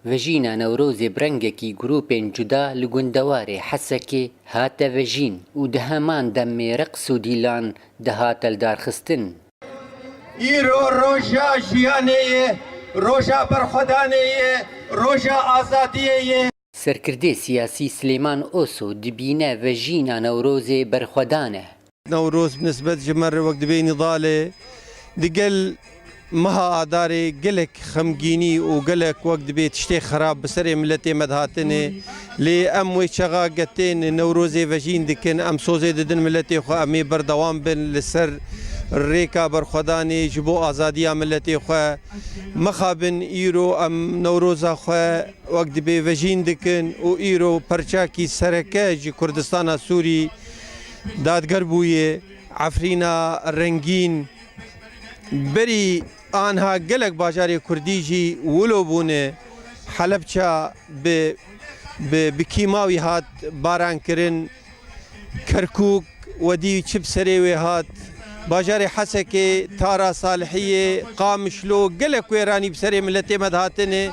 Vejîna Newrozê brengekî grûpên cuda li Gundewarê Hesekê hate vejîn û di heman demê reqs û dîlan dihat eldarxistin. Îro roja jiyanê ye, roja berxwedanê ye, roja azadiyê ye. Serkirdê siyasî Silêman Oso dibîne vejîna Newrozê berxwedan e. نوروز بنسبت جمر وقت بين ضالي دقل مها عداري قلك خمجيني وقلك وقت بيت شتي خراب بسري ملتي مدهاتني لي اموي شغاقتين نوروزي فجين دكن ام سوزي ددن ملتي خو امي بردوام بن لسر الريكا برخداني جبو ازاديا ملتي خو مخابن ايرو ام نوروزا خو وقت بي فجين دكن و ايرو پرچاكي سركه كردستان سوري دادگر بویه عفرینا رنگین بری آنها گلک باجاری کردی جی ولو بونه حلبچا به کیماوی هات باران کرن کرکوک ودی چپ سریوی هات باجاری حسکه تارا صالحیه قامشلو گلک ویرانی بسری ملتی مدهاتنه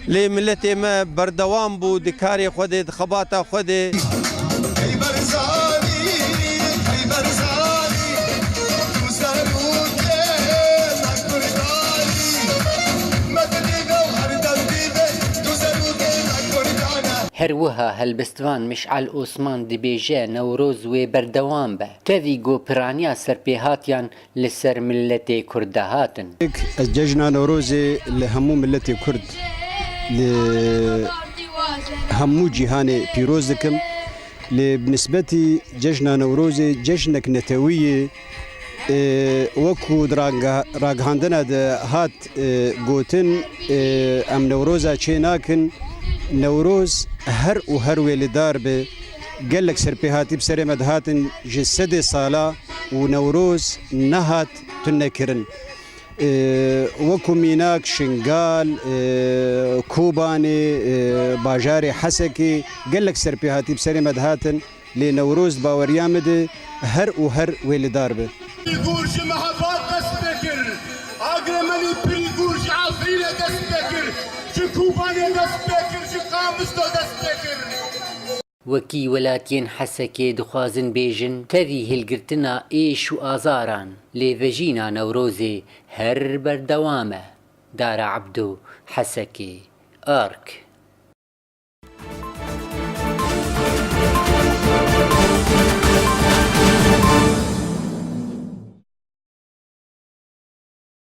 لی ملتی ما بردوام بو دکاری خوده دخباتا خوده هەروەها هەلبستوان مشعل ئۆسمان دەبێژە نەورۆز وێ بەردەوام بە تەوی گۆپرانیا سەرپێهاتیان لەسەر ملەتێ کوردە هاتن. جەژنا نەورۆزێ لە هەموو ملەتێ کورد لە هەموو جیهانێ پیرۆز دکم لێ بنسبەتی جەژنا نەورۆزێ جەژنێک نەتەویە وەکو ڕاگەهاندنە هات گوتن ئەم نەورۆزە چێ ناکن نەورۆز هەر و هەر وێلێدار بێ gelek serpêhatî bi serê me dihatin ji sedê sala û Newroz nehat tunekirin. Wekû mînak, şingal, Kobanê, bajarê Hesekê gelek serpêhatî bi serê me dihatin lê Newroz baweriya me de her û her wêlêdar be. Pîrgûr ji mehebat dest pêkir, Agremenî pîrgûr ji Efrînê dest pêkir, ji Kobanê dest pêkir, ji Qamistê dest pêkir. وەکی وەلاتیên Hesekê dixwazin bêjin tevî hilgirtina êş û azaran lê vejîna Newrozê her berdewam e. Dara Ebdo, Hesekê, Ark.